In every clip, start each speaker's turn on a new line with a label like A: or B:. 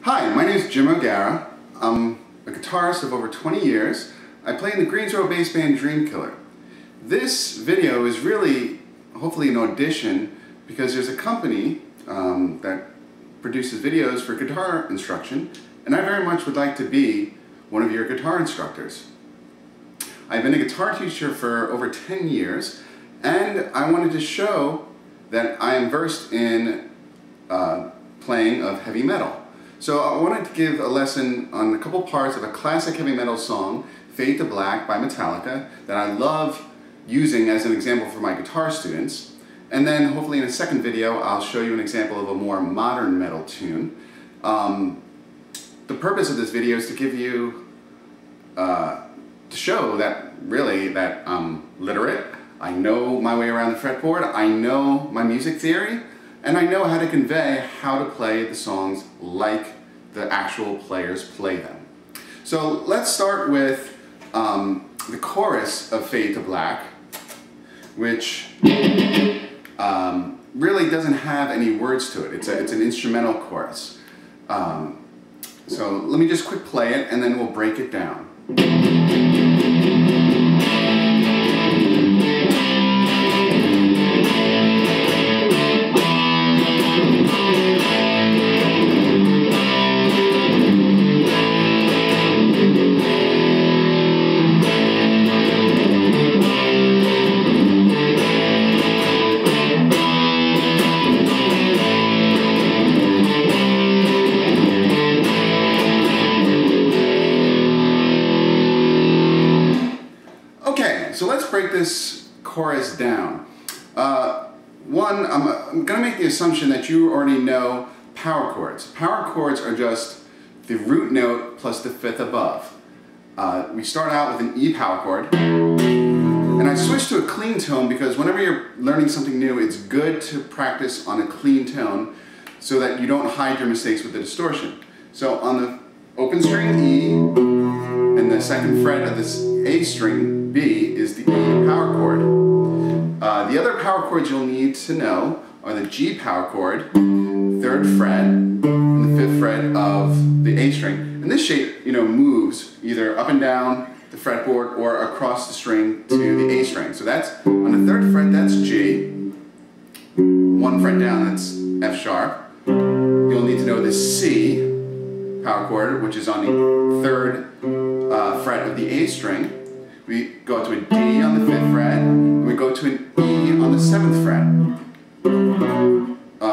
A: Hi, my name is Jim O'Gara. I'm a guitarist of over 20 years. I play in the Greensboro bass band Dreamkiller. This video is really, hopefully, an audition because there's a company that produces videos for guitar instruction, and I very much would like to be one of your guitar instructors. I've been a guitar teacher for over 10 years, and I wanted to show that I am versed in playing of heavy metal. So I wanted to give a lesson on a couple parts of a classic heavy metal song, Fade to Black by Metallica, that I love using as an example for my guitar students. And then hopefully in a second video I'll show you an example of a more modern metal tune. The purpose of this video is to give you, to show that really that I'm literate, I know my way around the fretboard, I know my music theory, and I know how to convey how to play the songs like the actual players play them. So let's start with the chorus of Fade to Black, which really doesn't have any words to it. It's an instrumental chorus. So let me just quick play it and then we'll break it down. So let's break this chorus down. One, I'm going to make the assumption that you already know power chords. Power chords are just the root note plus the fifth above. We start out with an E power chord, and I switched to a clean tone because whenever you're learning something new, it's good to practice on a clean tone so that you don't hide your mistakes with the distortion. So on the open string E, and the second fret of this A string, B, is the E power chord. The other power chords you'll need to know are the G power chord, 3rd fret, and the 5th fret of the A string. And this shape, moves either up and down the fretboard or across the string to the A string. So that's, on the 3rd fret, that's G. 1 fret down, that's F sharp. You'll need to know the C power chord, which is on the 3rd fret of the A string. We go to a D on the 5th fret, and we go to an E on the 7th fret.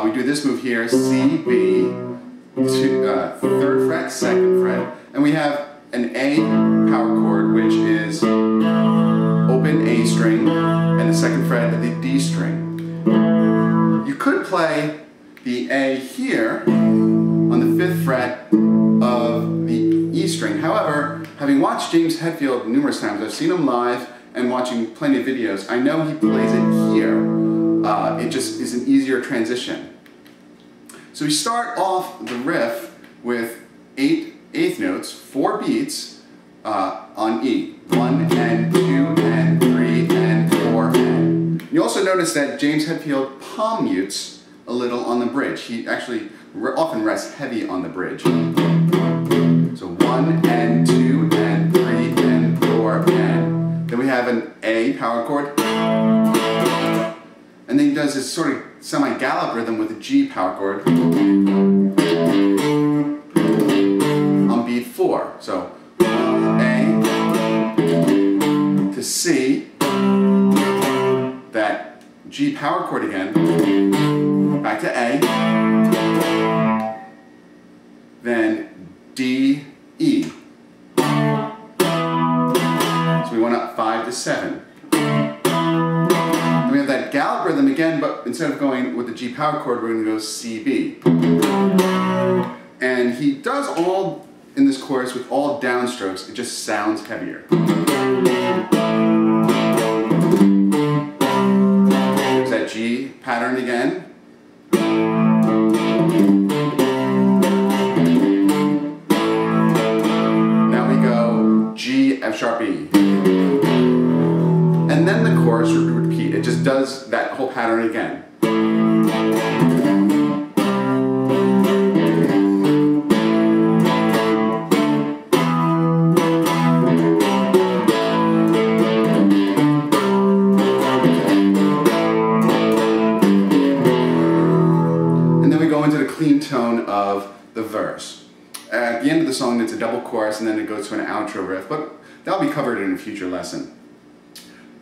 A: We do this move here, C, B, 3rd fret, 2nd fret, and we have an A power chord, which is open A string and the 2nd fret of the D string. You could play the A here on the 5th fret of the E string. However, having watched James Hetfield numerous times, I've seen him live and watching plenty of videos, I know he plays it here. It just is an easier transition. So we start off the riff with 8 eighth notes, 4 beats on E. 1 and 2 and 3 and 4 and. You also notice that James Hetfield palm mutes a little on the bridge. He actually often rests heavy on the bridge. So 1 and 2 and 3 and 4 and. Then we have an A power chord. And then he does this sort of semi-gallop rhythm with a G power chord on beat 4. So A to C, that G power chord again, back to A, then D, E. So we went up 5 to 7. Then we have that gallop rhythm again, but instead of going with the G power chord, we're going to go C, B. And he does all in this chorus with all downstrokes. It just sounds heavier. There's that G pattern again. G, F sharp, E. And then the chorus would repeat. It just does that whole pattern again. clean tone of the verse. At the end of the song, it's a double chorus, and then it goes to an outro riff, but that'll be covered in a future lesson.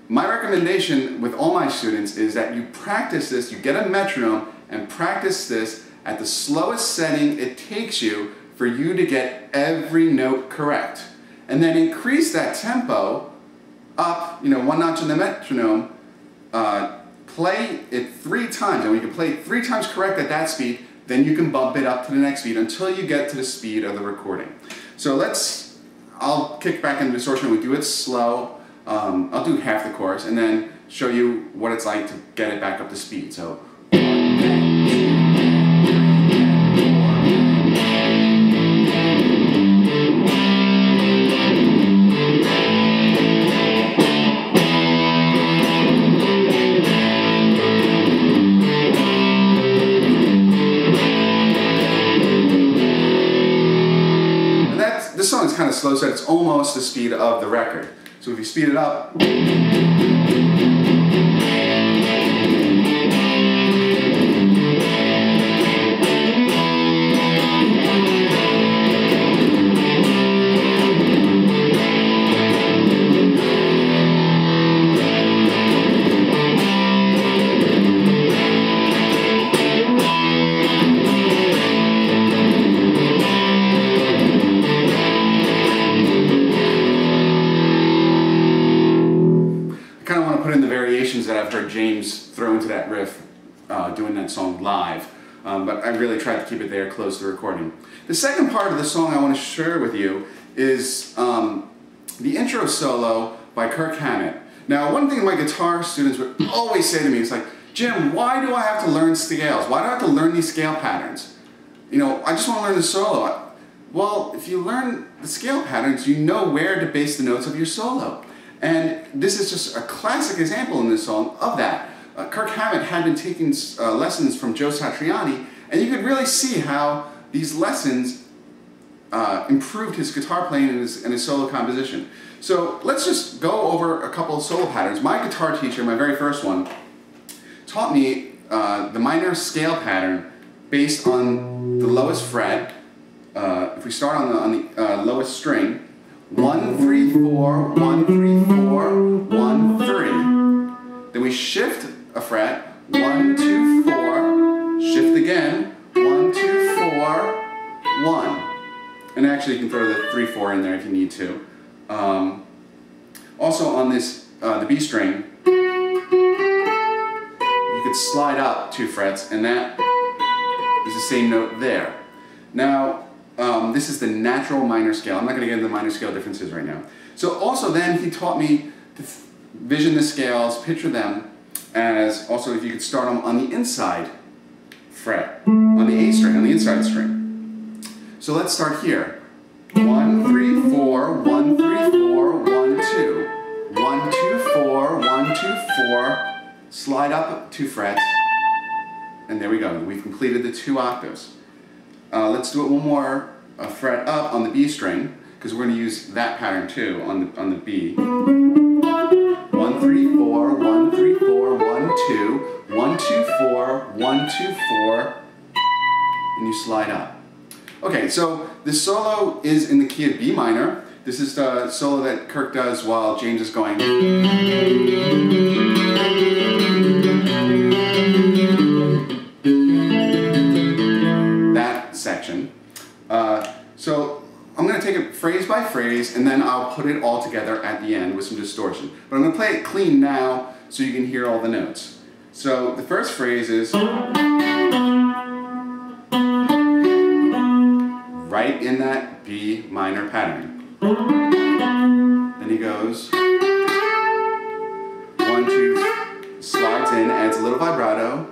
A: My recommendation with all my students is that you practice this, you get a metronome, and practice this at the slowest setting it takes you for you to get every note correct. And then increase that tempo up, one notch in the metronome, play it 3 times, and when you can play it 3 times correct at that speed, then you can bump it up to the next speed until you get to the speed of the recording. So I'll kick back into distortion, we do it slow, I'll do half the chorus, and then show you what it's like to get it back up to speed. So, 1, this song is kind of slow, so it's almost the speed of the record. So if you speed it up, that I've heard James throw into that riff doing that song live, but I really tried to keep it there close to the recording. The second part of the song I want to share with you is the intro solo by Kirk Hammett. Now, one thing my guitar students would always say to me is like, Jim, why do I have to learn scales? Why do I have to learn these scale patterns? I just want to learn the solo. Well, if you learn the scale patterns, you know where to base the notes of your solo. And this is just a classic example in this song of that. Kirk Hammett had been taking lessons from Joe Satriani, and you could really see how these lessons improved his guitar playing and his solo composition. So let's just go over a couple of solo patterns. My guitar teacher, my very first one, taught me the minor scale pattern based on the lowest fret. If we start on the lowest string, 1, 3, 4, 1, 3, 4, 1, 3. Then we shift a fret, 1, 2, 4, shift again, 1, 2, 4, 1. And actually you can throw the 3, 4 in there if you need to. Also on this, the B string, you could slide up 2 frets, and that is the same note there. Now, this is the natural minor scale. I'm not going to get into the minor scale differences right now. So also then he taught me to vision the scales, picture them as also if you could start them on the inside fret, on the A string, on the inside string. So let's start here. 1, 3, 4, 1, 3, 4, 1, 2. 1, 2, 4, 1, 2, 4. Slide up 2 frets. And there we go. We've completed the 2 octaves. Let's do it one more fret up on the B string, because we're going to use that pattern too on the B. 1, 3, 4, 1, 3, 4, 1, 2, 1, 2, 4, 1, 2, 4, and you slide up. Okay, so this solo is in the key of B minor. This is the solo that Kirk does while James is going. That section. So I'm going to take it phrase by phrase, and then I'll put it all together at the end with some distortion. But I'm going to play it clean now so you can hear all the notes. So the first phrase is right in that B minor pattern. Then he goes 1, 2, slides in, adds a little vibrato.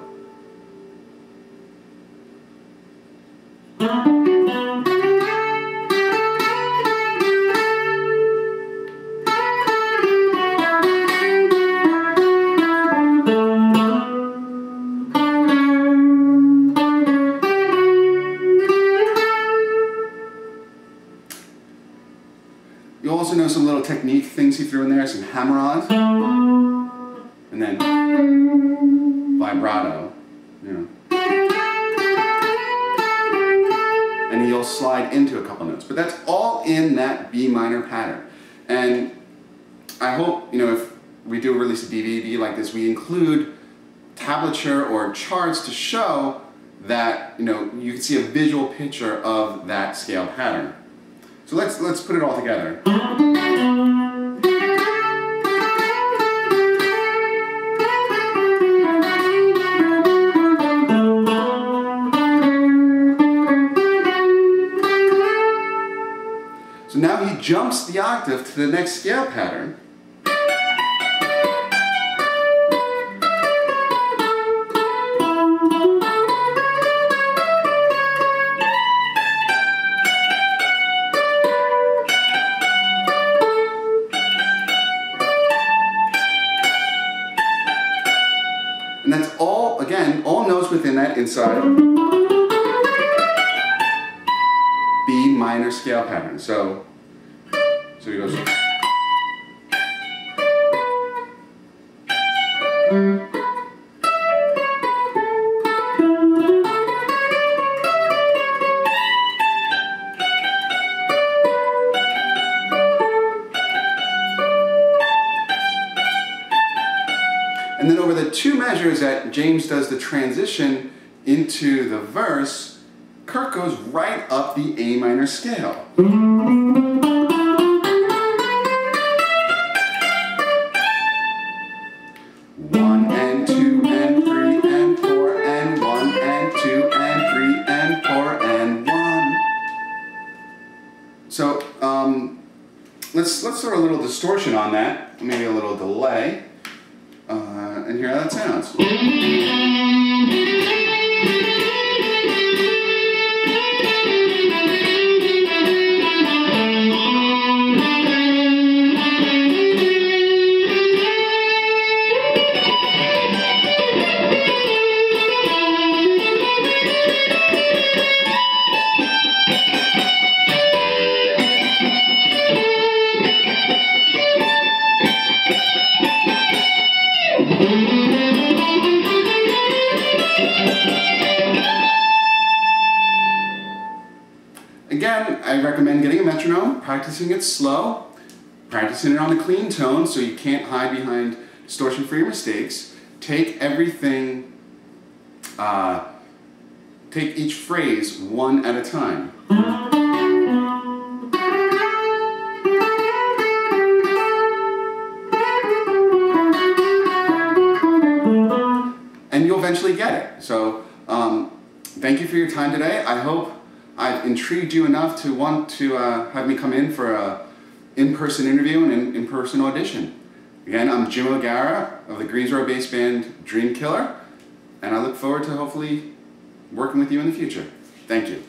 A: You also know some little technique things he threw in there, some hammer-ons, and then vibrato, you know. slide into a couple notes. But that's all in that B minor pattern. And I hope, if we do release a DVD like this, we include tablature or charts to show that, you can see a visual picture of that scale pattern. So let's put it all together. So now he jumps the octave to the next scale pattern. And that's all, again, all notes within that inside B minor scale pattern. So he goes. And then over the two measures that James does the transition into the verse, Kirk goes right up the A minor scale. One and two and three and four and one and two and three and four and one. So let's throw a little distortion on that, maybe a little delay. And hear how that sounds. Again, I recommend getting a metronome, practicing it slow, practicing it on the clean tone so you can't hide behind distortion for your mistakes. Take everything, take each phrase one at a time. And you'll eventually get it. So thank you for your time today. I hope I've intrigued you enough to want to have me come in for an in-person interview and an in-person audition. Again, I'm Jim O'Gara of the Greensboro bass band Dream Killer, and I look forward to hopefully working with you in the future. Thank you.